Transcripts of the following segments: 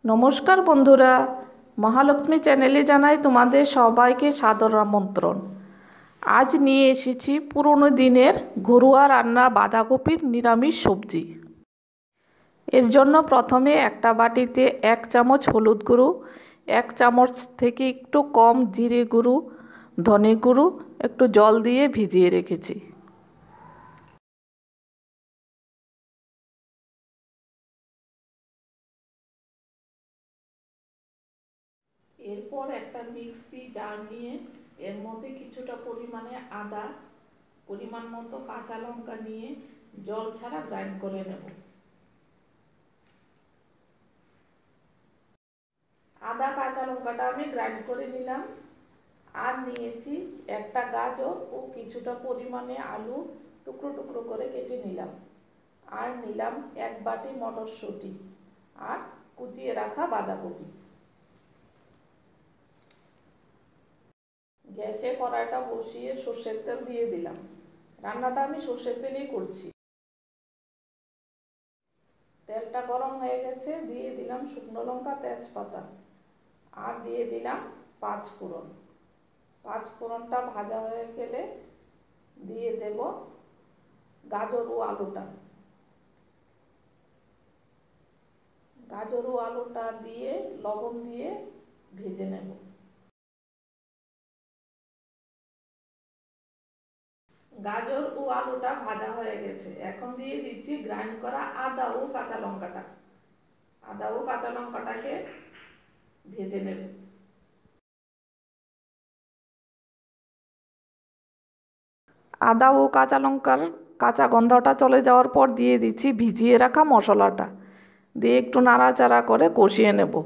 নমস্কার বন্ধুরা, মহালক্ষ্মী চ্যানেলে জানাই তোমাদের সবাইকে সাদর আমন্ত্রণ। আজ নিয়ে এসেছি পুরনো দিনের ঘরোয়া রান্না বাঁধাকপির নিরামিষ সবজি। এর জন্য প্রথমে একটা বাটিতে 1 চামচ হলুদ গুঁড়ো, 1 চামচ থেকে একটু কম জিরে গুঁড়ো, ধনে গুঁড়ো একটু জল দিয়ে ভিজিয়ে রেখেছি। এরপর একটা মিক্সি জার নিয়ে এর মধ্যে কিছুটা পরিমাণে আদা, পরিমাণ মতো কাঁচা লঙ্কা নিয়ে জল ছাড়া গ্রাইন্ড করে নেব। আদা কাঁচা লঙ্কাটা আমি গ্রাইন্ড করে নিলাম। আর নিয়েছি একটা গাজর ও কিছুটা পরিমাণে আলু টুকরো টুকরো করে কেটে নিলাম। আর নিলাম 1 বাটি মটরশুঁটি আর কুচিয়ে রাখা বাঁধাকপি। গ্যাসে কড়াইটা বসিয়ে সর্ষের তেল দিয়ে দিলাম। রান্নাটা আমি সর্ষের তেলেই করছি। তেলটা গরম হয়ে গেছে, দিয়ে দিলাম শুকনো লঙ্কা, তেজপাতা আর দিয়ে দিলাম 5 ফোড়ন। 5 ফোড়নটা ভাজা হয়ে গেলে দিয়ে দেব গাজর ও আলুটা। গাজর ও আলুটা দিয়ে লবণ দিয়ে ভেজে নেব। গাজর ও আলুটা ভাজা হয়ে গেছে, এখন দিয়ে দিচ্ছি গ্রাইন্ড করা আদা ও কাঁচা লঙ্কাটা। আদা ও কাঁচা লঙ্কাটাকে ভেজে নেব। আদা ও কাঁচা লঙ্কার কাঁচা গন্ধটা চলে যাওয়ার পর দিয়ে দিচ্ছি ভিজিয়ে রাখা মশলাটা, দিয়ে একটু নাড়াচাড়া করে কষিয়ে নেব।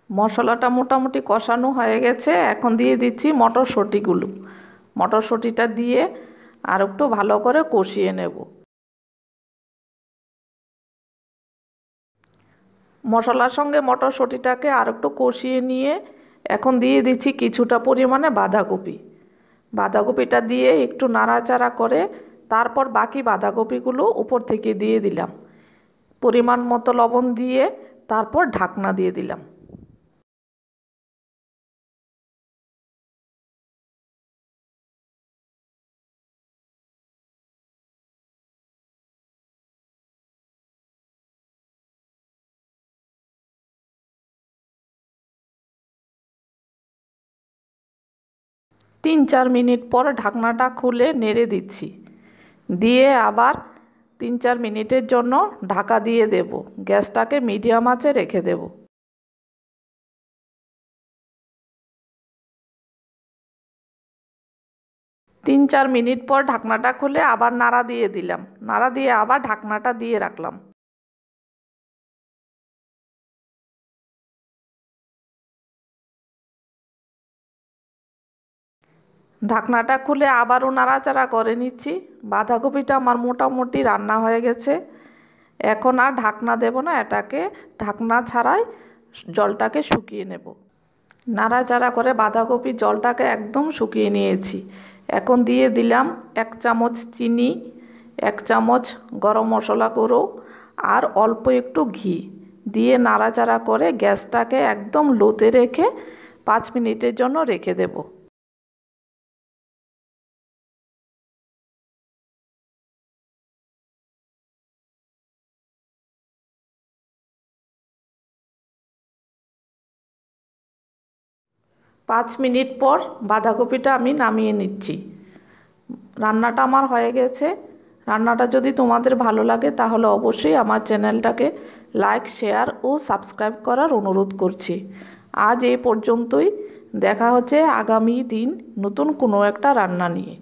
মশলাটা মোটামুটি কষানো হয়ে গেছে, এখন দিয়ে দিচ্ছি মটরশুঁটিগুলো। মটরশুঁটিটা দিয়ে আর একটু ভালো করে কষিয়ে নেব। মশলার সঙ্গে মটরশুঁটিটাকে আর একটু কষিয়ে নিয়ে এখন দিয়ে দিচ্ছি কিছুটা পরিমাণে বাঁধাকপি। বাঁধাকপিটা দিয়ে একটু নাড়াচাড়া করে তারপর বাকি বাঁধাকপিগুলো উপর থেকে দিয়ে দিলাম। পরিমাণ মতো লবণ দিয়ে তারপর ঢাকনা দিয়ে দিলাম। তিন চার মিনিট পর ঢাকনাটা খুলে নেড়ে দিচ্ছি, দিয়ে আবার 3-4 মিনিটের জন্য ঢাকা দিয়ে দেব। গ্যাসটাকে মিডিয়াম আঁচে রেখে দেব। 3-4 মিনিট পর ঢাকনাটা খুলে আবার নাড়া দিয়ে দিলাম। নাড়া দিয়ে আবার ঢাকনাটা দিয়ে রাখলাম। ঢাকনাটা খুলে আবারও নাড়াচাড়া করে নিচ্ছি। বাঁধাকপিটা আমার মোটামুটি রান্না হয়ে গেছে। এখন আর ঢাকনা দেব না, এটাকে ঢাকনা ছাড়াই জলটাকে শুকিয়ে নেব। নাড়াচাড়া করে বাঁধাকপির জলটাকে একদম শুকিয়ে নিয়েছি। এখন দিয়ে দিলাম 1 চামচ চিনি, 1 চামচ গরম মশলা গুঁড়ো আর অল্প একটু ঘি দিয়ে নাড়াচাড়া করে গ্যাসটাকে একদম লোতে রেখে 5 মিনিটের জন্য রেখে দেব। পাঁচ মিনিট পর বাঁধাকপিটা আমি নামিয়ে নিচ্ছি। রান্নাটা আমার হয়ে গেছে। রান্নাটা যদি তোমাদের ভালো লাগে তাহলে অবশ্যই আমার চ্যানেলটাকে লাইক, শেয়ার ও সাবস্ক্রাইব করার অনুরোধ করছি। আজ এই পর্যন্তই। দেখা হচ্ছে আগামী দিন নতুন কোনো একটা রান্না নিয়ে।